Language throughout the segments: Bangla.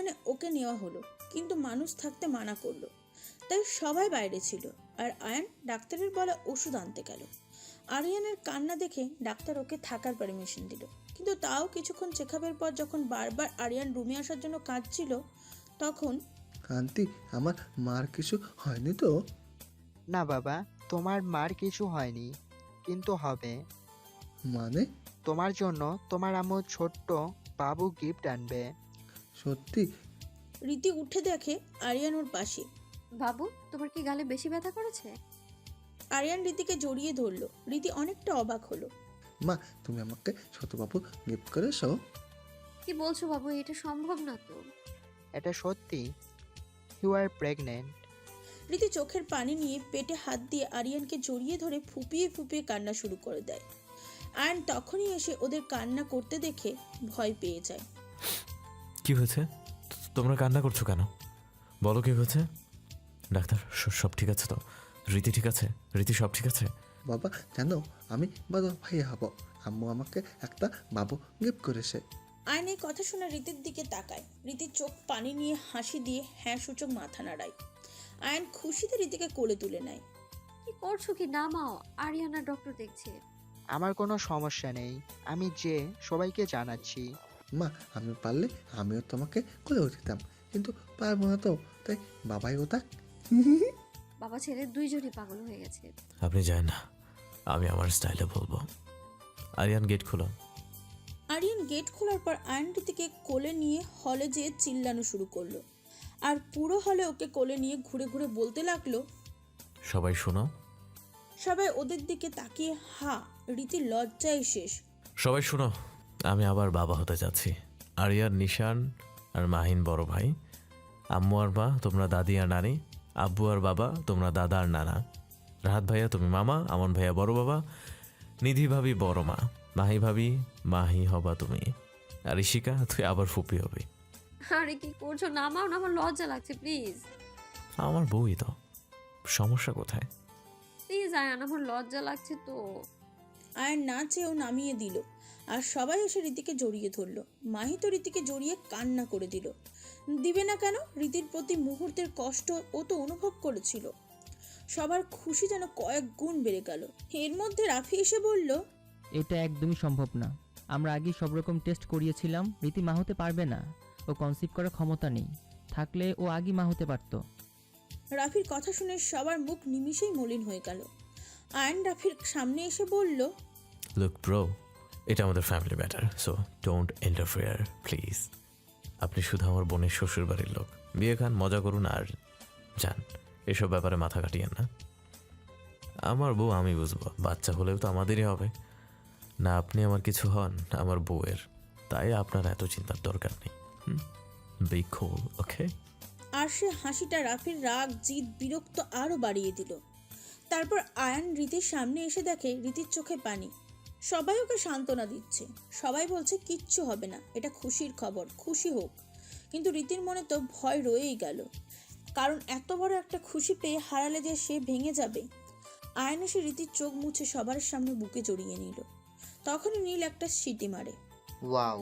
সেখানে ওকে নেওয়া হলো, কিন্তু মানুষ থাকতে মানা করলো, তাই সবাই বাইরে ছিল। আর আয়ান ডাক্তারের বলা ওষুধ আনতে গেল। আরিয়ানের কান্না দেখে ডাক্তার ওকে থাকার পারমিশন দিল, কিন্তু তাও কিছুক্ষণ চেকআপের পর যখন বারবার আরিয়ান রুমে আসার জন্য কাঁদছিল, তখন আন্টি, আমার মার কিছু হয়নি তো? না বাবা, তোমার মার কিছু হয়নি, কিন্তু হবে। মানে? তোমার জন্য তোমার আম্মু ছোট্ট বাবু গিফট আনবে। সত্যি? রীতি উঠে দেখে আরিয়ান ওর পাশে। বাবু, তোমার কি গালে বেশি ব্যথা করেছে? আরিয়ান রীতিকে জড়িয়ে ধরলো। রীতি অনেকটা অবাক হলো। মা, তুমি আমাকে ছোটবাবু গিফট করেছো? কি বলছো বাবু, এটা সম্ভব না তো। এটা সত্যি, ইউ আর প্রেগনেন্ট। রীতি চোখের পানি নিয়ে পেটে হাত দিয়ে আরিয়ানকে জড়িয়ে ধরে ফুপিয়ে ফুপিয়ে কান্না শুরু করে দেয়। আয়ান তখনই এসে ওদের কান্না করতে দেখে ভয় পেয়ে যায়। কি হয়েছে? তোমরা কান্না করছো কেন? বলো কি হয়েছে? ডাক্তার, সব ঠিক আছে তো? রীতি ঠিক আছে? রীতি সব ঠিক আছে? বাবা, জানো আমি বড় ভাই হব। আম্মু আমাকে একটা বাবু গিফট করেছে। আয়ন এই কথা শুনে রীতির দিকে তাকায়। রীতির চোখ পানি নিয়ে হাসি দিয়ে হ্যাঁ সূচক মাথা নাড়ায়। আয়ন খুশিতে রীতিকে কোলে তুলে নেয়। কি করছো কি? নামাও, আরিয়ানা ডক্টর দেখছে। আমার কোনো সমস্যা নেই, আমি যে সবাইকে জানাচ্ছি। মা, আমি পারলে আমিও তোমাকে কোলে উঠিতাম, কিন্তু পারবো না তো, তাই বাবাই ওটা। বাবা ছেলে দুইজনই পাগল হয়ে গেছে। আপনি যান না, আমি আমার স্টাইলে বলবো। আরিয়ান, গেট খোলো। আরিয়ান গেট খোলার পর আয়ন রীতিকে কোলে নিয়ে হলে যেয়ে চিল্লানো শুরু করলো। আর পুরো হলে ওকে কোলে নিয়ে ঘুরে ঘুরে বলতে লাগলো। সবাই শোনো, সবাই ওদের দিকে তাকিয়ে হা। রীতি লজ্জায় শেষ। সবাই শোনো, আমি আবার বাবা হতে যাচ্ছি। আরিয়ার নিশান আর মাহিন বড় ভাই, আম্মু আর মা তোমরা দাদি আর নানি, আব্বু আর বাবা তোমরা দাদা আর নানা, রাহাত ভাইয়া তুমি মামা, আমন ভাইয়া বড় বাবা, নিধি ভাবি বড় মা, মাহি ভাবি মাহি হবা তুমি, আর ঋষিকা তুই আবার ফুপি হবি। আরে কি করছো? নামাও না, আমার লজ্জা লাগছে, প্লিজ। আমার বউই তো, সমস্যা কোথায়? প্লিজ আয়ান, আমার লজ্জা লাগছে তো। আয়ন না চেয়েও নামিয়ে দিল। আর সবাই এসে রীতিকে জড়িয়ে ধরলো। মাহি তো রীতিকে জড়িয়ে কান্না করে দিল। দিবে না কেন? রীতির প্রতি মুহূর্তের কষ্ট ও তো অনুভব করেছিল। সবার খুশি যেন কয়েক গুণ বেড়ে গেল। এর মধ্যে রাফি এসে বলল, এটা একদমই সম্ভব না। আমরা আগেই সব রকম টেস্ট করিয়েছিলাম, রীতি মা হতে পারবে না। ও কনসিভ করার ক্ষমতা নেই, থাকলে ও আগেই মা হতে পারতো। রাফির কথা শুনে সবার মুখ নিমিষেই মলিন হয়ে গেল। আয়ন রাফির সামনে এসে বলল, লুক ব্রো, এটা আমাদের family matter, so don't interfere please. আপনি শুধু আমার বোনের শ্বশুর বাড়ির লোক, বিয়ে খান, মজা করুন আর যান, এসব ব্যাপারে মাথা কাটিয়েন না। আমার বউ আমি বুঝবো, বাচ্চা হলেও তো আমাদেরই হবে। না আপনি আমার কিছু হন, আমার বউয়ের, তাই আপনার এত চিন্তার দরকার নেই। বি কুল, ওকে? আর সে হাসিটা রাফির রাগ, জিদ, বিরক্ত আরও বাড়িয়ে দিল। তারপর আয়ান রীতির সামনে এসে দেখে রীতির চোখে পানি। সবাই ওকে সান্ত্বনা দিচ্ছে। সবাই বলছে কিচ্ছু হবে না, এটা খুশির খবর, খুশি হোক। কিন্তু রীতির মনে তো ভয় রয়েই গেল, কারণ এত বড় একটা খুশি পেয়ে হারালে যে সে ভেঙে যাবে। আয়ন এসে রীতির চোখ মুছে সবার সামনে বুকে জড়িয়ে নিল। তখনই নীল একটা সিটি মারে। ওয়াও,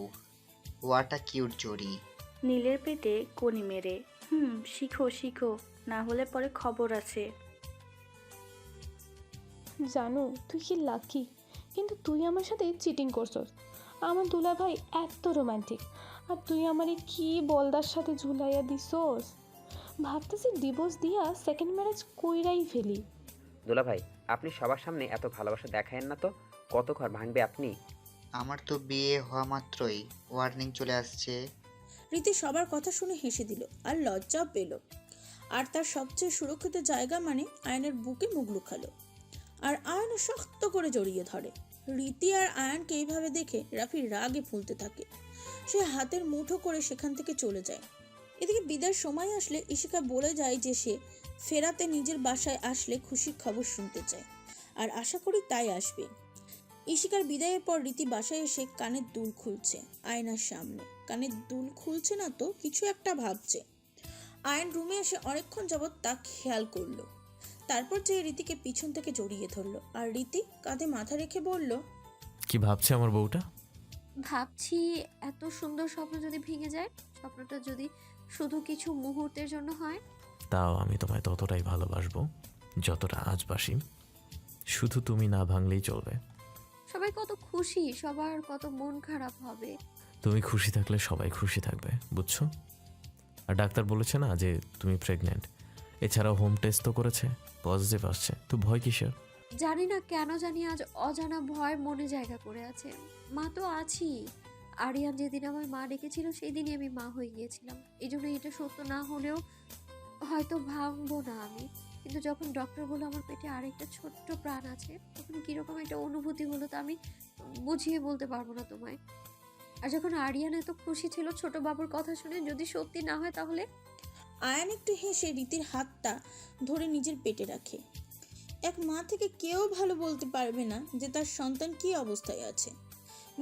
হোয়াট আ কিউট জোড়ি। নীলের পেটে কনি মেরে। শিখো শিখো, না হলে পরে খবর আছে। জানো তুই কি লাকি, কিন্তু তুই আমার সাথে চিটিং করছস। আমার দুলা ভাই এত রোমান্টিক, আর তুই আমারে কি বলদার সাথে ঝুলাইয়া দিছস। ভাবতেছি ডিভোর্স দিয়া সেকেন্ড ম্যারেজ কইরাই ফেলি। দুলা ভাই, আপনি সবার সামনে এত ভালোবাসা দেখায়েন না তো, কত ঘর ভাঙবে আপনি। আমার তো বিয়ে হওয়া মাত্রই ওয়ার্নিং চলে আসছে। রীতি সবার কথা শুনে হেসে দিল আর লজ্জাও পেল। আর তার সবচেয়ে সুরক্ষিত জায়গা মানে আয়নের বুকে মুখ লুকালো। আর আয়নও শক্ত করে জড়িয়ে ধরে। রীতি আর আয়নকে এইভাবে দেখে রাফি রাগে ফুলতে থাকে। সে হাতের মুঠো করে সেখান থেকে চলে যায়। এদিকে বিদায়ের সময় আসলে ইশিকা বলে যায় যে সে ফেরাতে নিজের বাসায় আসলে খুশির খবর শুনতে চায়, আর আশা করি তাই আসবে। ইশিকার বিদায়ের পর রীতি বাসায় এসে কানের দুল খুলছে আয়নার সামনে। কানের দুল খুলছে না তো কিছু একটা ভাবছে। আয়ন রুমে এসে অনেকক্ষণ যাবৎ তা খেয়াল করলো। তারপর যে রীতিকে পিছন থেকে জড়িয়ে ধরলো, আর রীতি কাঁধে মাথা রেখে বলল, কি ভাবছে আমার বউটা? ভাবছি এত সুন্দর স্বপ্ন যদি ভেঙে যায়, স্বপ্নটা যদি শুধু কিছু মুহূর্তের জন্য হয়? তাও আমি তোমায় ততটাই ভালোবাসবো যতটা আজ বাসি। শুধু তুমি না ভাঙলেই চলবে। সবাই কত খুশি, সবার কত মন খারাপ হবে। তুমি খুশি থাকলে সবাই খুশি থাকবে, বুঝছো? আর ডাক্তার বলেছে না যে তুমি প্রেগনেন্ট। এছাড়াও হোম টেস্ট তো করেছে, পজিটিভ আসছে, তো ভয় কিসের? জানি না কেন জানি আজ অজানা ভয় মনে জায়গা করে আছে। মা তো আছি। আরিয়ান যেদিন আমার মা ডেকেছিল সেই দিনই আমি মা হয়ে গিয়েছিলাম। এই জন্য এটা সত্য না হলেও হয়তো ভাঙবো না আমি। কিন্তু যখন ডক্টর বলল আমার পেটে আরেকটা ছোট্ট প্রাণ আছে, তখন কিরকম একটা অনুভূতি হলো তা আমি বুঝিয়ে বলতে পারবো না তোমায়। আর যখন আরিয়ান এত খুশি ছিল ছোট বাবুর কথা শুনে, যদি সত্যি না হয় তাহলে? আয়ান একটু হেসে রীতির হাতটা ধরে নিজের পেটে রাখে। এক মা থেকে কেউ ভালো বলতে পারবে না যে তার সন্তান কী অবস্থায় আছে।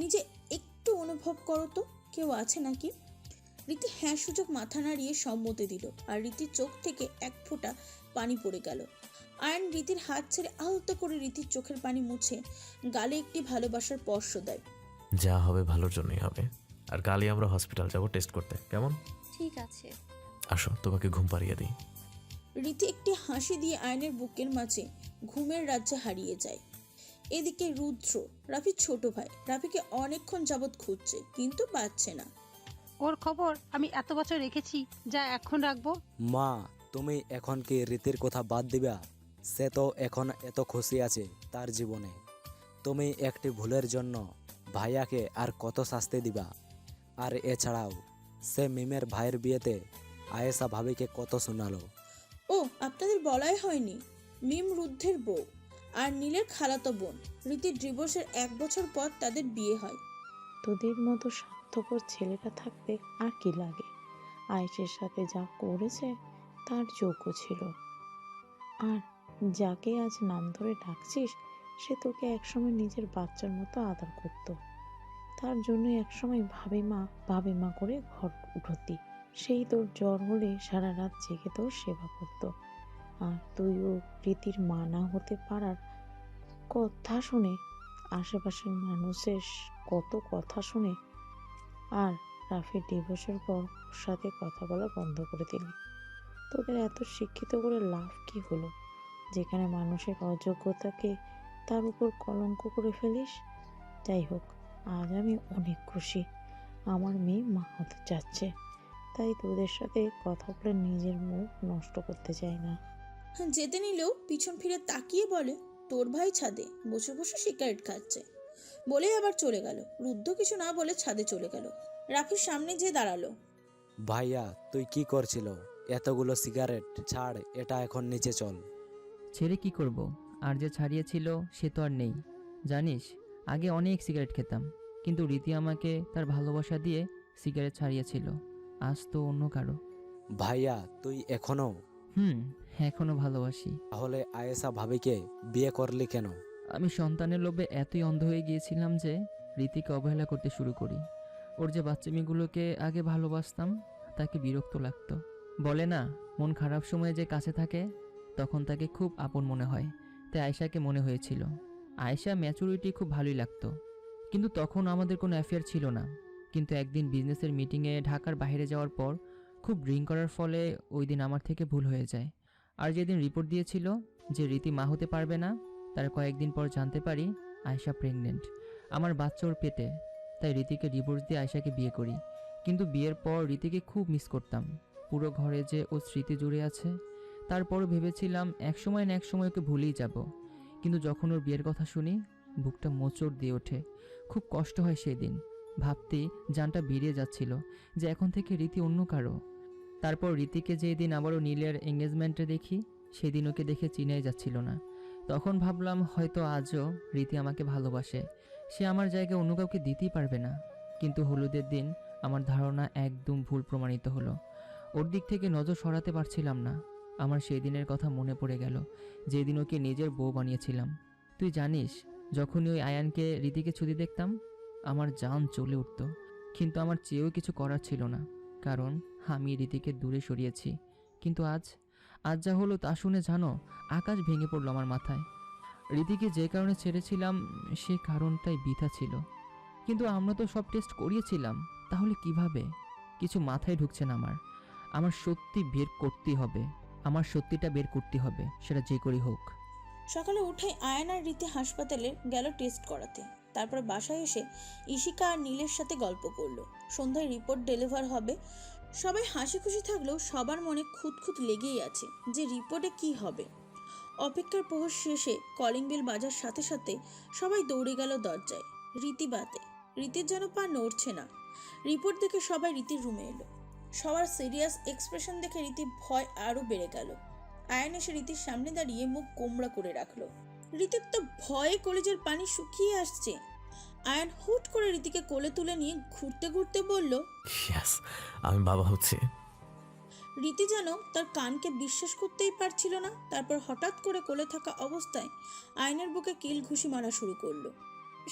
নিজে একটু অনুভব করো তো, কেউ আছে নাকি? রীতি হ্যাঁ সূচক মাথা নাড়িয়ে সম্মতি দিল, আর রীতির চোখ থেকে এক ফোঁটা পানি পড়ে গেল। আয়ান রীতির হাত ছেড়ে আলতো করে রীতির চোখের পানি মুছে গালে একটি ভালোবাসার স্পর্শ দেয়। যা হবে ভালোর জন্যই হবে। আর কালই আমরা হসপিটাল যাব টেস্ট করতে, কেমন? ঠিক আছে। আসো, তোমাকে ঘুম পাড়িয়ে দিই। রীতি একটি হাসি দিয়ে আয়নের বুকের মাঝে ঘুমের রাজ্যে হারিয়ে যায়। এদিকে রুদ্র, রাফির ছোট ভাই, রাফিকে অনেকক্ষণ যাবৎ খুঁজছে কিন্তু পাচ্ছে না। ওর খবর আমি এত বছর রেখেছি, যা এখন রাখবো। মা, তুমি এখন কি রীতির কথা বাদ দিবা? সে তো এখন এত খুশি আছে তার জীবনে। তুমি একটি ভুলের জন্য ভাইয়াকে আর কত শাস্তি দিবা? আর এছাড়াও সে মিমের ভাইয়ের বিয়েতে আয়েশা ভাবিকে কত শোনালো। ও, আপনাদের বলাই হয়নি, মিম রুদ্ধের বউ আর নীলের খালাতো বোন। রীতির ডিভোর্সের 1 বছর পর তাদের বিয়ে হয়। তোদের মতো স্বার্থপর ছেলেটা থাকতে আর কি লাগে? আয়েশের সাথে যা করেছে তার যোগ্য ছিল। আর যাকে আজ নাম ধরে ডাকছিস সে তোকে একসময় নিজের বাচ্চার মতো আদর করত। তার জন্য একসময় ভাবে মা করে ঘর উঠতি। সেই তোর জ্বর হলে সারা রাত জেগে তোর সেবা করত। আর তুইও রীতির মা না হতে পারার কথা শুনে আশেপাশের মানুষের কত কথা শুনে আর রাফির ডিভোর্সের পর ওর সাথে কথা বলা বন্ধ করে দিলি। তোদের এত শিক্ষিত করে লাভ কি হলো, যেখানে মানুষের অযোগ্যতাকে তার উপর কলঙ্ক করে ফেলিস? যাই হোক, আজ আমি অনেক খুশি আমার মেয়ে মা হতে যাচ্ছে। তাই তোদের সাথে কথা বলে নিজের মুখ নষ্ট করতে চাই না। যেতে নিলেও পিছন ফিরে তাকিয়ে বলে, তোর ভাই ছাদে বসে বসে সিগারেট খাচ্ছে, বলে আবার চলে গেল। রুদ্ধ কিছু না বলে ছাদে চলে গেল। রাফির সামনে যেয়ে দাঁড়ালো। ভাইয়া, তুই কি করছিল? এতগুলো সিগারেট ছাড়, এটা এখন নিচে চল। ছেড়ে কি করব? আর যে ছাড়িয়েছিল সে তো আর নেই। জানিস, আগে অনেক সিগারেট খেতাম, কিন্তু রীতি আমাকে তার ভালোবাসা দিয়ে সিগারেট ছাড়িয়েছিল। আজ তো অন্য কারো। ভাইয়া, তুই এখনো? এখনো ভালোবাসি। তাহলে আয়েশা ভাবিকে বিয়ে করলি কেন? আমি সন্তানের লোভে এতই অন্ধ হয়ে গিয়েছিলাম যে রীতিকে অবহেলা করতে শুরু করি। ওর যে বাচ্চামিগুলোকে আগে ভালোবাসতাম তাকে বিরক্ত লাগতো। বলে না, মন খারাপ সময়ে যে কাছে থাকে তখন তাকে খুব আপন মনে হয়। তাই আয়েশাকে মনে হয়েছিল। আয়েশা ম্যাচুরিটি খুব ভালোই লাগতো, কিন্তু তখন আমাদের কোনো অ্যাফেয়ার ছিল না। কিন্তু একদিন বিজনেসের মিটিংয়ে ঢাকার বাইরে যাওয়ার পর খুব ড্রিঙ্ক করার ফলে ওই দিন আমার থেকে ভুল হয়ে যায়। আর যেদিন রিপোর্ট দিয়েছিল যে রীতি মা হতে পারবে না, তার কয়েকদিন পর জানতে পারি আয়েশা প্রেগনেন্ট। আমার বাচ্চা ওর পেটে। তাই রীতিকে ডিভোর্স দিয়ে আয়েশাকে বিয়ে করি। কিন্তু বিয়ের পর রীতিকে খুব মিস করতাম। পুরো ঘরে যে ও স্মৃতি জুড়ে আছে। তারপরও ভেবেছিলাম একসময় না একসময় ওকে ভুলেই যাব। কিন্তু যখন ওর বিয়ের কথা শুনি বুকটা মোচড় দিয়ে ওঠে। খুব কষ্ট হয় সেই দিন। ভাবতেই জানটা বেরিয়ে যাচ্ছিল যে এখন থেকে রীতি অন্য কারো। তারপর রীতিকে যেই দিন আবারও নীলের এঙ্গেজমেন্টে দেখি সেদিন ওকে দেখে চিনাই যাচ্ছিল না। তখন ভাবলাম হয়তো আজও রীতি আমাকে ভালোবাসে, সে আমার জায়গায় অন্য কাউকে দিতেই পারবে না। কিন্তু হলুদের দিন আমার ধারণা একদম ভুল প্রমাণিত হলো। ওর দিক থেকে নজর সরাতে পারছিলাম না। আমার সেই দিনের কথা মনে পড়ে গেল, যেদিন ওকে নিজের বউ বানিয়েছিলাম। তুই জানিস, যখনই ওই আয়ানকে রীতিকে ছুটি দেখতাম আমার জান চলে উঠত। কিন্তু আমার চেয়েও কিছু করার ছিল না, কারণ আমি রীতিকে দূরে সরিয়েছি। কিন্তু আজ যা হলো তা শুনে জানো, আকাশ ভেঙে পড়লো আমার মাথায়। রীতিকে যে কারণে ছেড়েছিলাম সে কারণটাই বৃথা ছিল। কিন্তু আমরা তো সব টেস্ট করিয়েছিলাম, তাহলে কিভাবে? কিছু মাথায় ঢুকছে না আমার সত্যি বের করতেই হবে, আমার সত্যিটা বের করতে হবে, সেটা যে করেই হোক। সকালে উঠে আয়ান আর রীতি হাসপাতালে গেল টেস্ট করাতে। তারপর বাসায় এসে ইশিকা আর নীলের সাথে গল্প করলো। সন্ধ্যায় রিপোর্ট ডেলিভার হবে। সবাই হাসি খুশি থাকলেও সবার মনে খুঁতখুঁত লেগেই আছে যে রিপোর্টে কি হবে। অপেক্ষার প্রহর শেষে কলিং বেল বাজার সাথে সাথে সবাই দৌড়ে গেল দরজায়। রীতি বাদে। রীতির যেন পা নড়ছে না। রিপোর্ট দেখে সবাই রীতির রুমে এলো। সবার সিরিয়াস এক্সপ্রেশন দেখে রীতির ভয় আরও বেড়ে গেল। আয়ান এসে রীতির সামনে দাঁড়িয়ে মুখ গোমড়া করে রাখলো। রীতির তো ভয়ে কলেজের পানি শুকিয়ে আসছে। আয়ান হুট করে রীতিকে কোলে তুলে নিয়ে ঘুরতে ঘুরতে বলল, ইয়েস, আমি বাবা হচ্ছি। রীতি যেন তার কানকে বিশ্বাস করতেই পারছিল না। তারপর হঠাৎ করে কোলে থাকা অবস্থায় আয়নের বুকে কিল ঘুষি মারা শুরু করলো।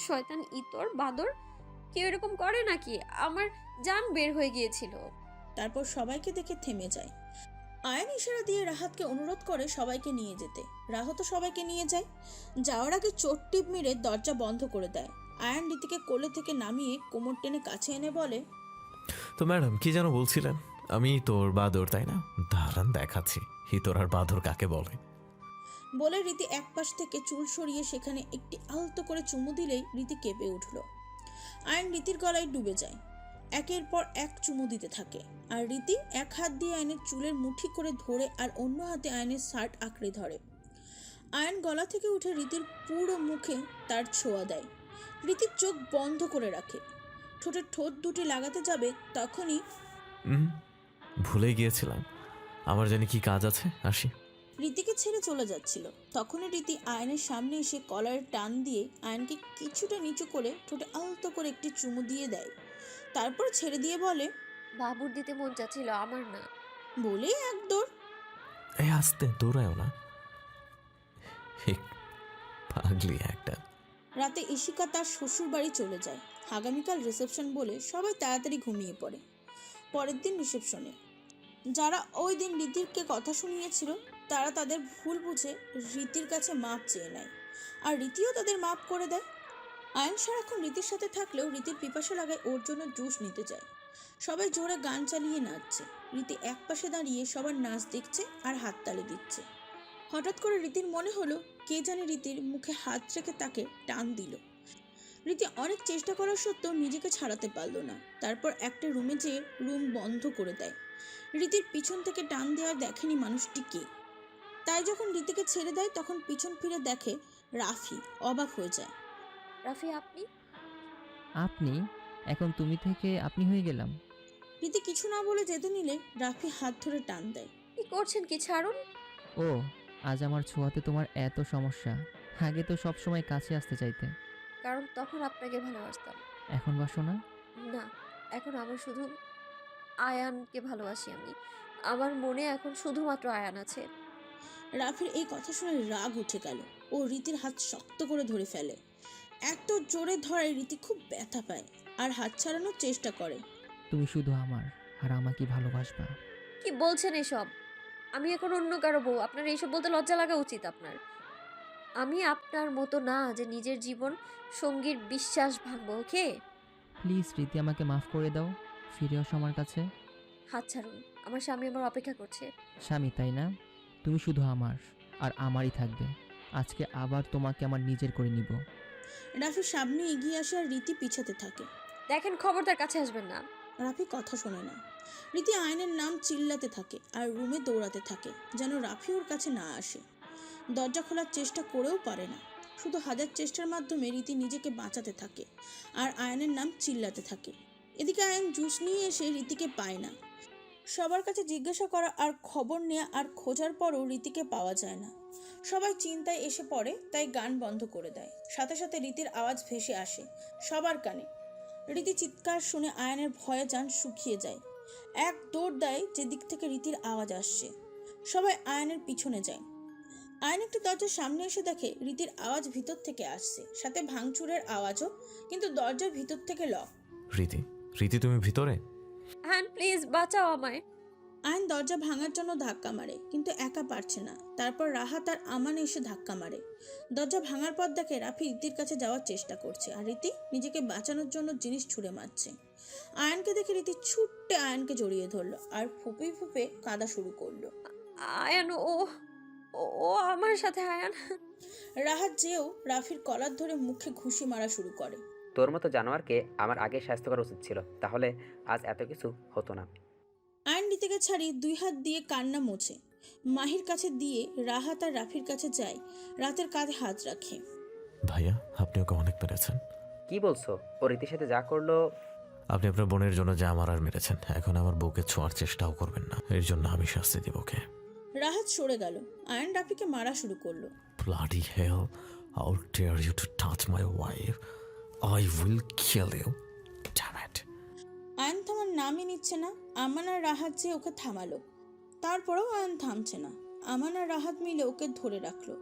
শয়তান ইতর বাদর, কেউ এরকম করে নাকি? আমার জান বের হয়ে গিয়েছিল। তারপর সবাইকে দেখে থেমে যায়। আয়ান ইশারা দিয়ে রাহাতকে অনুরোধ করে সবাইকে নিয়ে যেতে। রাহাতও সবাইকে নিয়ে যায়। যাওয়ার আগে চোট টিপ মেরে দরজা বন্ধ করে দেয়। আয়ান রীতিকে কোলে থেকে নামিয়ে কোমর টেনে কাছে এনে বলে, তো ম্যাডাম কি যেন বলছিলেন? আমি তোর বাদর, তাই না? দাঁড়ান দেখাচ্ছি হিতর আর বাদর কাকে বলে। বলে রীতি এক পাশ থেকে চুল সরিয়ে সেখানে একটি আলতো করে চুমু দিলেই রীতি কেঁপে উঠল। আয়ন রীতির গলায় ডুবে যায়। একের পর এক চুমু দিতে থাকে। আর রীতি এক হাত দিয়ে আয়নের চুলের মুঠি করে ধরে আর অন্য হাতে আয়নের শার্ট আঁকড়ে ধরে। আয়ন গলা থেকে উঠে রীতির পুরো মুখে তার ছোঁয়া দেয়। রীতির চোখ বন্ধ করে রাখে। ঠোঁটের ঠোঁট দুটি লাগাতে যাবে তখনই ভুলে গিয়েছিলাম, আমার জানি কি কাজ আছে, আসি। রীতিকে ছেড়ে চলে যাচ্ছিল। তখনই রীতি আয়নের সামনে এসে কলারের টান দিয়ে আয়নকে কিছুটা নিচু করে ঠোঁটে আলতো করে একটি চুমু দিয়ে দেয়। তারপর ছেড়ে দিয়ে বলে, বাবুর দিতে মন চাচ্ছিল, আমার না। বলে এক দৌড়। এই আস্তে, দৌড়ায়ও না, পাগলি একটা। রাতে ইশিকা তার শ্বশুর বাড়ি চলে যায়। আগামীকাল রিসেপশন বলে সবাই তাড়াতাড়ি ঘুমিয়ে পড়ে। পরের দিন রিসেপশনে যারা ওই দিন রীতিরকে কথা শুনিয়েছিল তারা তাদের ভুল বুঝে রীতির কাছে মাপ চেয়ে নেয়। আর রীতিও তাদের মাপ করে দেয়। আয়ন সারাক্ষণ রীতির সাথে থাকলেও রীতির পিপাসা লাগায় ওর জন্য জুস নিতে যায়। সবাই জোরে গান চালিয়ে নাচছে। রীতি এক পাশে দাঁড়িয়ে সবার নাচ দেখছে আর হাততালি দিচ্ছে। হঠাৎ করে রীতির মনে হলো কে জানে রীতির মুখে হাত রেখে তাকে টান দিল। রীতি অনেক চেষ্টা করার সত্ত্বেও নিজেকে ছাড়াতে পারল না। তারপর একটা রুমে যেয়ে রুম বন্ধ করে দেয়। রীতির পিছন থেকে টান দেওয়ার দেখেনি মানুষটি কে। তাই যখন রীতিকে ছেড়ে দেয় তখন পিছন ফিরে দেখে রাফি। অবাক হয়ে যায়। রাফি, আপনি? আপনি? এখন তুমি থেকে আপনি হয়ে গেলাম? রীতি কিছু না বলে যেতে নিলে রাফি হাত ধরে টান দেয়। কি করছেন, কি ছাড়ুন। ও, আজ আমার ছোঁয়াতে তোমার এত সমস্যা? আগে তো সব সময় কাছে আসতে চাইতে। কারণ তখন আপনাকে ভালোবাসতাম। এখন বাসো না? না, এখন আমার শুধু আয়ানকে ভালোবাসি আমি। আমার মনে এখন শুধুমাত্র আয়ান আছে। রাফির এই কথা শুনে রাগ উঠে গেল। ও রীতির হাত শক্ত করে ধরে ফেলে। এত জোরে ধরে রীতি খুব ব্যথা পায় আর হাত ছাড়ানোর চেষ্টা করে। তুমি শুধু আমার, আর আমাকে ভালোবাসবা। কি বলছেন এসব? আমি এখন অন্য কারো বউ। আপনার এইসব বলতে লজ্জা লাগা উচিত আপনার। আমি আপনার মতো না যে নিজের জীবন সঙ্গীর বিশ্বাস ভাঙবো। ওকে, প্লিজ রীতি, আমাকে মাফ করে দাও। ফিরে আসো আমার কাছে। হাত ছাড়ুন। আমার স্বামী আমার অপেক্ষা করছে। স্বামী, তাই না? তুমি শুধু আমার, আর আমারই থাকবে। আজকে আবার তোমাকে আমার নিজের করে নিব। রাফি সামনে এগিয়ে আসে আর রীতি পিছাতে থাকে। দেখেন, খবরদার কাছে আসবেন না। রাফি কথা শোনে না। রীতি আয়নের নাম চিল্লাতে থাকে আর রুমে দৌড়াতে থাকে যেন রাফি ওর কাছে না আসে। দরজা খোলার চেষ্টা করেও পারে না। শুধু হাজার চেষ্টার মাধ্যমে রীতি নিজেকে বাঁচাতে থাকে আর আয়নের নাম চিল্লাতে থাকে। এদিকে আয়ন জুস নিয়ে এসে রীতিকে পায় না। সবার কাছে জিজ্ঞাসা করা আর খবর নেওয়া আর খোঁজার পরও রীতিকে পাওয়া যায় না। সবাই চিন্তায় এসে পড়ে, তাই গান বন্ধ করে দেয়। সাথে সাথে রীতির আওয়াজ ভেসে আসে সবার কানে। রীতি চিৎকার শুনে আয়নের ভয়ে যান শুকিয়ে যায়। এক দৌড় দেয় যেদিক থেকে রীতির আওয়াজ আসছে। সবাই আয়নের পিছনে যায়। আয়ন একটি দরজার সামনে এসে দেখে রীতির আওয়াজ ভিতর থেকে আসছে, সাথে ভাঙচুরের আওয়াজও, কিন্তু দরজার ভিতর থেকে লক। রীতি, রীতি তুমি ভিতরে? হ্যাঁ, প্লিজ বাঁচাও আমায়। আয়ন দরজা ভাঙার জন্য ধাক্কা মারে, কিন্তু একা পারছে না। তারপর রাহাত আর আমান এসে ধাক্কা মারে। দরজা ভাঙার পর দেখে রাফি রীতির কাছে যাওয়ার চেষ্টা করছে, আর রীতি নিজেকে বাঁচানোর জন্য জিনিস ছুঁড়ে মারছে। আয়নকে দেখে রীতি ছুট্টে আয়নকে জড়িয়ে ধরলো আর ফুপে ফুপে কাঁদা শুরু করলো। আয়ান, ও ও ও আমার সাথে আয়ান। রাহাত যেও রাফির কলার ধরে মুখে ঘুষি মারা শুরু করে। তোর মতো জানোয়ারকে আমার আগে শাস্তি করা উচিত ছিল, তাহলে আজ এত কিছু হতো না। আয়ন রীতিকে ছাড়িয়ে 2 হাত দিয়ে কান্না মোছে। মাহির কাছে দিয়ে রাহাত আর রাফির কাছে যায়, রাতের কাঁধে হাত রাখে। ভাইয়া, আপনি ওকে অনেক মেরেছেন। কি বলছো? ও রীতির সাথে যা করলো। আপনি আপনার বোনের জন্য যা আমার আর মেরেছেন, এখন আমার বউকে ছোঁয়ার চেষ্টাও করবেন না। এর জন্য আমি শাস্তি দিব ওকে। রাহাত সরে গেল। আয়ন রাফিকে মারা শুরু করলো। Bloody hell, how dare you to touch my wife? I will kill you. Damn it. Ion থামার নামই নিচ্ছে না। আমান আর রাহাত যে ওকে থামালো, তারপরেও আয়ন থামছে না। আমান আর রাহাত মিলে ওকে ধরে রাখলো।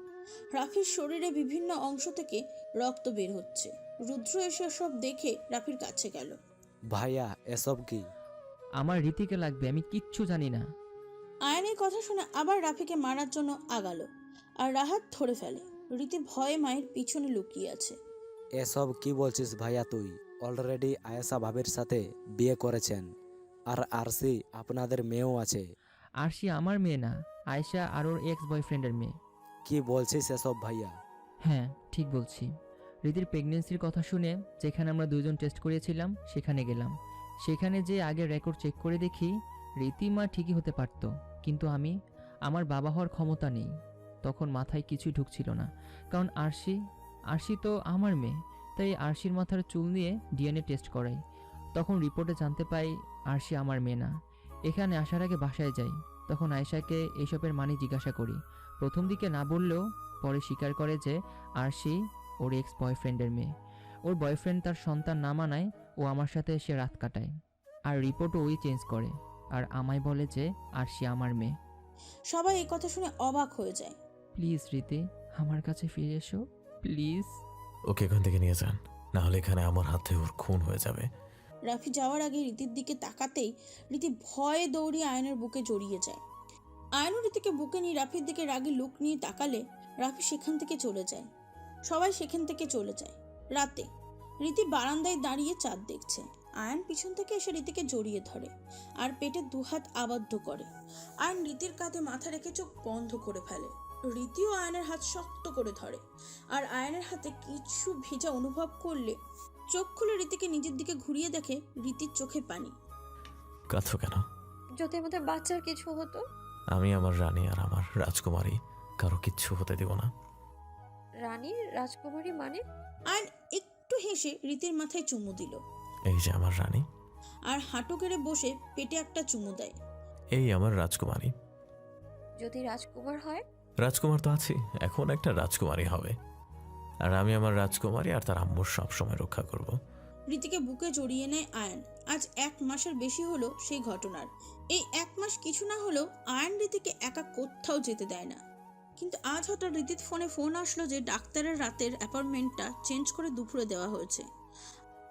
রাফির শরীরে বিভিন্ন অংশ থেকে রক্ত বের হচ্ছে। রুদ্র এসে সব দেখে রাফির কাছে গেল। ভাইয়া, এসব কি? আমার রীতিকে লাগবে, আমি কিচ্ছু জানি না। আয়নের কথা শুনে আবার রাফিকে মারার জন্য আগালো, আর রাহাত ধরে ফেলে। রীতি ভয়ে মায়ের পিছনে লুকিয়ে আছে। এসব কি বলছিস ভাইয়া? তুই অলরেডি আয়েশা ভাবির সাথে বিয়ে করেছেন, আর আরসি আপনাদের মেয়েও আছে। আরশি আমার মেয়ে না, আয়েশা আর ওর এক্স বয়ফ্রেন্ডের মেয়ে। কি বলছিস এসব ভাইয়া? হ্যাঁ, ঠিক বলছি। রীতির প্রেগনেন্সির কথা শুনে যেখানে আমরা দুজন টেস্ট করিয়েছিলাম সেখানে গেলাম। সেখানে যে আগে রেকর্ড চেক করে দেখি রীতি মা ঠিকই হতে পারতো, কিন্তু আমার বাবা হওয়ার ক্ষমতা নেই। তখন মাথায় কিছুই ঢুকছিল না, কারণ আরশি তো আমার মেয়ে। তাই আরশির মাথার চুল নিয়ে ডিএনএ টেস্ট করাই। তখন রিপোর্টে জানতে পাই আরশি আমার মেয়ে না। এখানে আসার আগে বাসায় যাই, তখন আয়েশাকে এসবের মানে জিজ্ঞাসা করি। প্রথম দিকে না বললেও পরে স্বীকার করে যে আরশি ওর এক্স বয়ফ্রেন্ডের মেয়ে। ওর বয়ফ্রেন্ড তার সন্তান না মানায় ও আমার সাথে এসে রাত কাটায়, আর রিপোর্টও ওই চেঞ্জ করে, আর আমায় বলে যে আরশি আমার মেয়ে। সবাই এই কথা শুনে অবাক হয়ে যায়। প্লিজ রীতি, আমার কাছে ফিরে এসো প্লিজ। ওকে এখান থেকে নিয়ে যান, না হলে এখানে আমার হাতে ওর খুন হয়ে যাবে। রাফি যাওয়ার আগে রীতির দিকে তাকাতেই রীতি ভয়ে দৌড়িয়ে আয়নের বুকে জড়িয়ে যায়। আয়নও রীতিকে বুকে নিয়ে রাফির দিকে রাগী লুক নিয়ে তাকালে রাফি সেখান থেকে চলে যায়। সবাই সেখান থেকে চলে যায়। রাতে রীতি বারান্দায় দাঁড়িয়ে চাঁদ দেখছে। আয়ন পিছন থেকে এসে রীতিকে জড়িয়ে ধরে আর পেটে 2 হাত আবদ্ধ করে। আয়ন রীতির কাঁধে মাথা রেখে চোখ বন্ধ করে ফেলে। রীতিও আয়নের হাত শক্ত করে ধরে, আর আয়নের হাতে কিছু ভেজা অনুভব করলে চোখ খুলে রীতিকে নিজের দিকে ঘুরিয়ে দেখে রীতির চোখে পানি। কাঁদছো কেন? যদি আমাদের বাচ্চার কিছু হতো। আমি আমার রানী আর আমার রাজকুমারী কারো কিচ্ছু হতে দেব না। রানী রাজকুমারী মানে? আয়ন একটু হেসে রীতির মাথায় চুমু দিল, এই যে আমার রানী, আর হাঁটু গেড়ে বসে পেটে একটা চুমু দেয়। এই আমার রাজকুমারী। যদি রাজকুমার হয়? রাজকুমার তো আছি, এখন একটা রাজকুমারী হবে, আর আমি আমার রাজকুমারী আর তার আম্মুর সবসময় রক্ষা করব। রীতিকে বুকে জড়িয়ে নেয় আয়ন। আজ 1 মাসের বেশি হলো সেই ঘটনার। এই 1 মাস কিছু না হলেও আয়ন রীতিকে একা কোথাও যেতে দেয় না। কিন্তু আজ হঠাৎ রীতির ফোন আসলো যে ডাক্তারের রাতের অ্যাপয়েন্টমেন্টটা চেঞ্জ করে দুপুরে দেওয়া হয়েছে,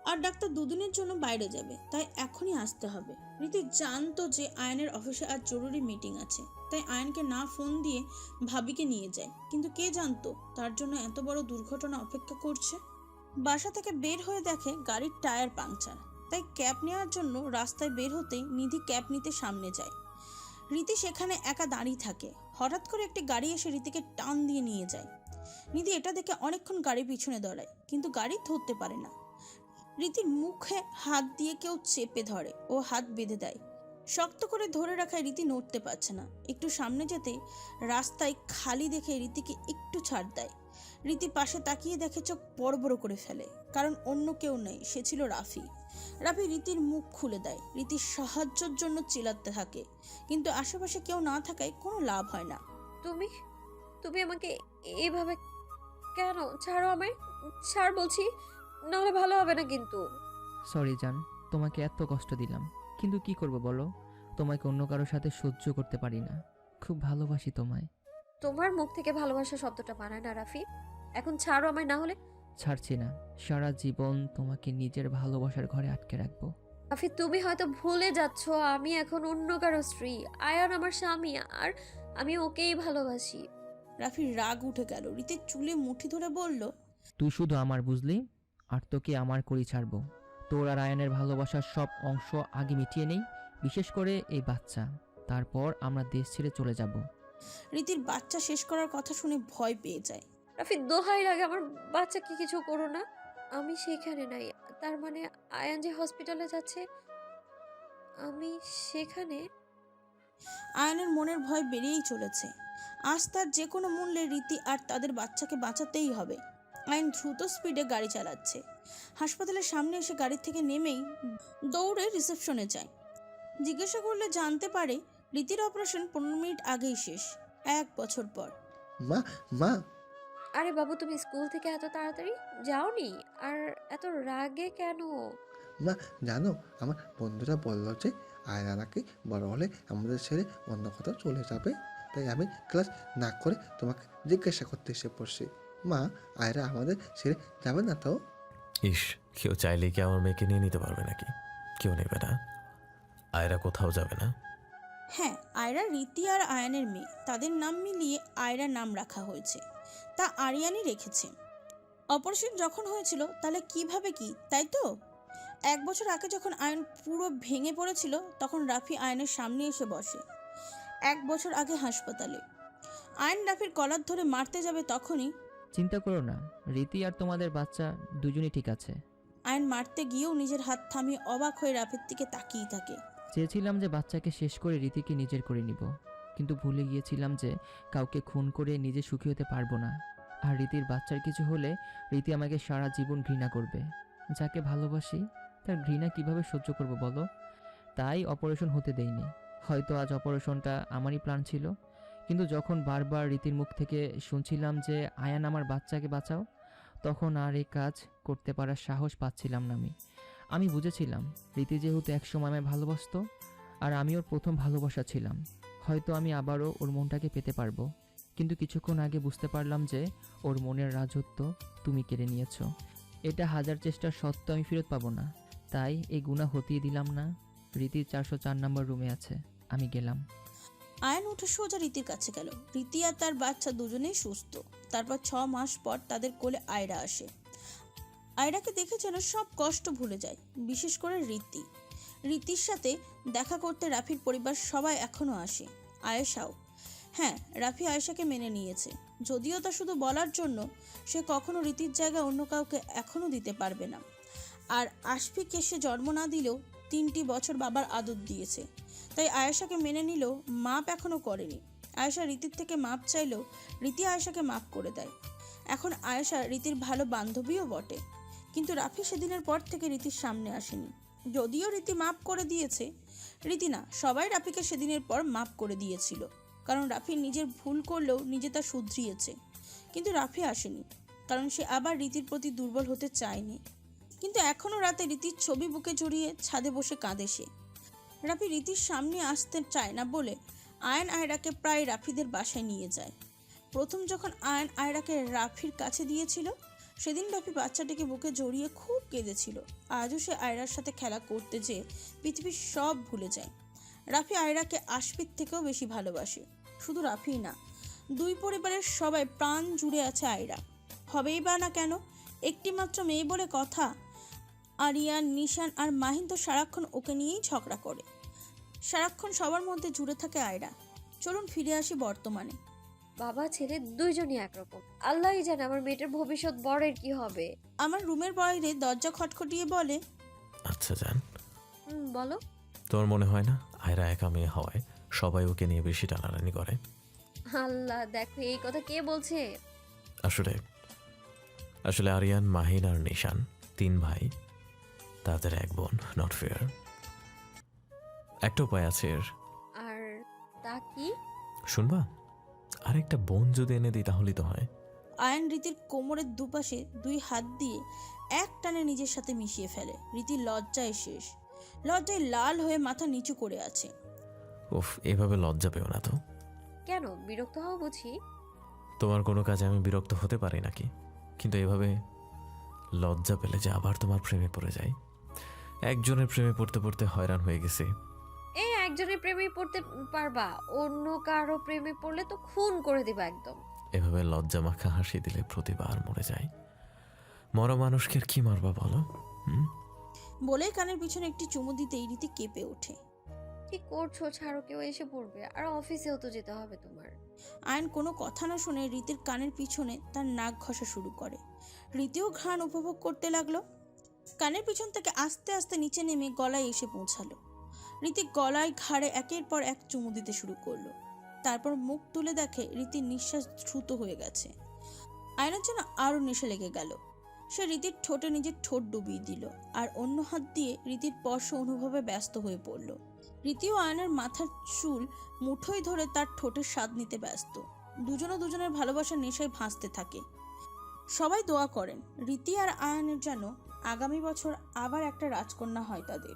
আর ডাক্তার 2 দিনের জন্য বাইরে যাবে, তাই এখনই আসতে হবে। রীতি জানতো যে আয়নের অফিসে আজ জরুরি মিটিং আছে, তাই আয়নকে না ফোন দিয়ে ভাবিকে নিয়ে যায়। কিন্তু কে জানতো তার জন্য এত বড় দুর্ঘটনা অপেক্ষা করছে। বাসা থেকে বের হয়ে দেখে গাড়ির টায়ার পাংচার, তাই ক্যাব নেওয়ার জন্য রাস্তায় বের হতেই নিধি ক্যাব নিতে সামনে যায়। রীতি সেখানে একা দাঁড়িয়ে থাকে। হঠাৎ করে একটি গাড়ি এসে রীতিকে টান দিয়ে নিয়ে যায়। নিধি এটা দেখে অনেকক্ষণ গাড়ি পিছনে দৌড়ায়, কিন্তু গাড়ি ধরতে পারে না। রীতির মুখে হাত দিয়ে কেউ চেপে ধরে ও হাত বেঁধে দেয়। শক্ত করে ধরে রাখায় রীতি নড়তে পারছে না। একটু সামনে যেতে রাস্তায় খালি দেখে রীতিকে একটু ছাড় দেয়। রীতি পাশে তাকিয়ে দেখে চোখ বড় বড় করে ফেলে, কারণ অন্য কেউ নেই, সে ছিল রাফি। রাফি রীতির মুখ খুলে দেয়। রীতির সাহায্যের জন্য চিল্লাতে থাকে, কিন্তু আশেপাশে কেউ না থাকায় কোনো লাভ হয় না। তুমি আমাকে এইভাবে কেন? ছাড়ো আমায়, ছাড় বলছি, নাহলে ভালো হবে না কিন্তু। সরি জান, তোমাকে এত কষ্ট দিলাম, কিন্তু কি করব বলো, তোমাকে অন্য কারোর সাথে সহ্য করতে পারি না। খুব ভালোবাসি তোমায়। তোমার মুখ থেকে ভালোবাসা শব্দটা মানায় না রাফি। এখন ছাড়ো আমায়, না হলে। ছাড়ছি না, সারা জীবন তোমাকে নিজের ভালোবাসার ঘরে আটকে রাখবো। রাফি তুমি হয়তো ভুলে যাচ্ছ আমি এখন অন্য কারো স্ত্রী, আয়ান আমার স্বামী, আর আমি ওকেই ভালোবাসি। রাফির রাগ উঠে গেল। রীতির চুলে মুঠি ধরে বলল, তুই শুধু আমার বুঝলি, আর তোকে আমার করি ছাড়বো। তোর আর আয়নের ভালোবাসার সব অংশ আগে মিটিয়ে নেই, বিশেষ করে এই বাচ্চা। তারপর আমরা দেশ ছেড়ে চলে যাব। রীতির বাচ্চা শেষ করার কথা শুনে ভয় পেয়ে যায়। রাফি দোহাই লাগে, আমার বাচ্চাকে কিছু করো না। আমি সেখানে নাই, তার মানে আয়ান যে হসপিটালে যাচ্ছে আমি সেখানে। আয়নের মনের ভয় বেড়েই চলেছে। আজ তার যে কোনো মূল্যে রীতি আর তাদের বাচ্চাকে বাঁচাতেই হবে। আয়ন দ্রুত স্পিডে গাড়ি চালাচ্ছে। হাসপাতালের সামনে এসে গাড়ি থেকে নেমেই দৌড়ে রিসেপশনে যায়। জিজ্ঞাসা করলে জানতে পারে রীতির অপারেশন 15 মিনিট আগেই শেষ, 1 বছর পর। মা মা আরে বাবু তুমি স্কুল থেকে এত তাড়াতাড়ি যাওনি? আর এত রাগে কেন? মা জানো, আমার বন্ধুরা বললো যে আয়রা নাকি বড় হলে আমাদের ছেড়ে অন্য কোথাও চলে যাবে, তাই আমি ক্লাস না করে তোমাকে জিজ্ঞাসা করতে এসে পড়ছি। মা, আয়রা আমাদের ছেড়ে যাবে না তো? ইস, কেউ চাইলে কি আমার মেয়েকে নিয়ে নিতে পারবে নাকি? কেউ নেবে না। আয়রা কোথাও যাবে না। হ্যাঁ, আয়রা রীতি আর আয়ানের মেয়ে, তাদের নাম মিলিয়ে আয়রা নাম রাখা হয়েছে। তা আরিয়ানই রেখেছে। অপারেশন যখন হয়েছিল তাহলে কিভাবে কি, তাই তো? 1 বছর আগে যখন আয়ন পুরো ভেঙে পড়েছিল তখন রাফি আয়নের সামনে এসে বসে। 1 বছর আগে হাসপাতালে আয়ন রাফির কলার ধরে মারতে যাবে তখনই চিন্তা করো না, রীতি আর তোমাদের বাচ্চা দুজনই ঠিক আছে। আয়ন মারতে গিয়েও নিজের হাত থামিয়ে অবাক হয়ে রাফির দিকে তাকিয়ে থাকে। চেয়েছিলাম যে বাচ্চাকে শেষ করে রীতিকে নিজের করে নিব, কিন্তু ভুলে গিয়েছিলাম যে কাউকে খুন করে নিজে সুখী হতে পারবো না। আর রীতির বাচ্চার কিছু হলে রীতি আমাকে সারা জীবন ঘৃণা করবে। যাকে ভালোবাসি তার ঘৃণা কিভাবে সহ্য করব বলো? তাই অপারেশন হতে দেইনি। হয়তো আজ অপারেশনটা আমারই প্ল্যান ছিল, কিন্তু যখন বারবার রীতির মুখ থেকে শুনছিলাম যে আয়ান আমার বাচ্চাকে বাঁচাও, তখন আর এই কাজ করতে পারার সাহস পাচ্ছিলাম না। আমি বুঝেছিলাম রীতি যেহেতু একসময় আমায় ভালোবাসতো আর আমি ওর প্রথম ভালোবাসা ছিলাম, হয়তো আমি আবারও ওর মনটাকে পেতে পারবো। কিন্তু কিছুক্ষণ আগে বুঝতে পারলাম যে ওর মনের রাজত্ব তুমি কেড়ে নিয়েছো। এটা হাজার চেষ্টার সত্ত্বেও আমি ফেরত পাবো না। তাই এই গুনাহ হতেই দিলাম না। রীতি 404 নম্বর রুমে আছে, আমি গেলাম। আয়ন উঠে সোজা রীতির কাছে গেল। রীতি আর তার বাচ্চা দুজনেই সুস্থ। তারপর 6 মাস পর তাদের কোলে আয়রা আসে। আয়রাকে দেখে যেন সব কষ্ট ভুলে যায়, বিশেষ করে রীতি। রীতির সাথে দেখা করতে রাফির পরিবার সবাই এখনও আসে, আয়েশাও। হ্যাঁ, রাফি আয়েশাকে মেনে নিয়েছে, যদিও তা শুধু বলার জন্য। সে কখনো রীতির জায়গায় অন্য কাউকে এখনও দিতে পারবে না। আর আশফিককে সে জন্ম না দিলেও 3টি বছর বাবার আদর দিয়েছে, তাই আয়েশাকে মেনে নিলেও মাপ এখনও করেনি। আয়েশা রীতির থেকে মাপ চাইলেও রীতি আয়েশাকে মাপ করে দেয়। এখন আয়েশা রীতির ভালো বান্ধবীও বটে। কিন্তু রাফি সেদিনের পর থেকে রীতির সামনে আসেনি। যদিও রীতি মাপ করে দিয়েছে, রীতি না, সবাই রাফিকে সেদিনের পর মাপ করে দিয়েছিল, কারণ রাফি নিজের ভুল করলেও নিজে তা শুধরিয়েছে। কিন্তু রাফি আসেনি, কারণ সে আবার রীতির প্রতি দুর্বল হতে চায়নি। কিন্তু এখনও রাতে রীতির ছবি বুকে জড়িয়ে ছাদে বসে কাঁদে সে। রাফি রীতির সামনে আসতে চায় না বলে আয়ন আয়রাকে প্রায় রাফিদের বাসায় নিয়ে যায়। প্রথম যখন আয়ন আয়রাকে রাফির কাছে দিয়েছিল, সেদিন রাফি বাচ্চাটিকে বুকে জড়িয়ে খুব কেঁদেছিল। আজও সে আয়রার সাথে খেলা করতে যেয়ে পৃথিবীর সব ভুলে যায়। রাফি আয়রাকে আশফিক থেকেও বেশি ভালোবাসে। শুধু রাফি না, 2 পরিবারের সবাই প্রাণ জুড়ে আছে আয়রা। হবেই বা না কেন, একটি মাত্র মেয়ে বলে কথা। আরিয়ান, নিশান আর মাহিন তো সারাক্ষণ ওকে নিয়েই ঝগড়া করে। সারাক্ষণ সবার মধ্যে জুড়ে থাকে আয়রা। চলুন ফিরে আসি বর্তমানে। বাবা ছেলে দুইজনই একরকম। আল্লাহই জানে আমার মেয়েটার ভবিষ্যৎ বড়ের কি হবে। আমার রুমের বাইরে দরজা খটখটিয়ে বলে, আচ্ছা জান, বলো। তোমার মনে হয় না আয়রা একা মেয়ে হওয়ায় সবাই ওকে নিয়ে বেশি টানাটানি করে? আল্লাহ, দেখো এই কথা কে বলছে? আসলে আরিয়ান, মাহিন আর নিশান 3 ভাই, তাদের 1 বোন। Not fair. একটা উপায় আছে এর। আর তা কি? শুনবা? আরেকটা বোন যদি এনে দিই তাহলেই তো হয়। আয়ন রীতির কোমরের দুপাশে 2 হাত দিয়ে এক টানে নিজের সাথে মিশিয়ে ফেলে। রীতি লজ্জায় শেষ, লজ্জায় লাল হয়ে মাথা নিচু করে আছে। উফ, এভাবে লজ্জা পেও না তো। কেন বিরক্ত হও বুঝি? তোমার কোনো কাজে আমি বিরক্ত হতে পারি নাকি? কিন্তু এভাবে লজ্জা পেলে যে আবার তোমার প্রেমে পড়ে যাই, একজনের প্রেমে পড়তে পড়তে হয়রান হয়ে গেছে। এই একজনের প্রেমে পড়তে পারবা, অন্য কারো প্রেমে পড়লে তো খুন করে দিবা একদম। এভাবে লজ্জা মাখা হাসি দিলে প্রতিবার মরে যায়। মরা মানুষকে আর কি মারবা বলো? বলে কানের পিছনে একটি চুমু দিতেই রীতি কেঁপে ওঠে। কি করছো? ছাড়ো, কেউ এসে পড়বে, আর অফিসেও তো যেতে হবে তোমার। আয়ন কোনো কথা না শুনে রীতির কানের পিছনে তার নাক ঘষা শুরু করে। রীতিও ঘ্রাণ উপভোগ করতে লাগলো। কানের পিছন থেকে আস্তে আস্তে নিচে নেমে গলায় এসে পৌঁছালো। রীতি গলায় ঘাড়ে একের পর এক চুমু দিতে শুরু করলো। তারপর মুখ তুলে দেখে রীতির নিঃশ্বাস দ্রুত হয়ে গেছে। আয়নের যেন আরো নেশা লেগে গেল। সে রীতির ঠোঁটে নিজের ঠোঁট ডুবিয়ে দিল আর অন্য হাত দিয়ে রীতির স্পর্শ অনুভবে ব্যস্ত হয়ে পড়ল। রীতিও আয়নের মাথার চুল মুঠোয় ধরে তার ঠোঁটের স্বাদ নিতে ব্যস্ত। দুজনের ভালোবাসার নেশায় ভাসতে থাকে। সবাই দোয়া করেন রীতি আর আয়নের যেন আগামী বছর আবার একটা রাজকন্যা হয় তাদের।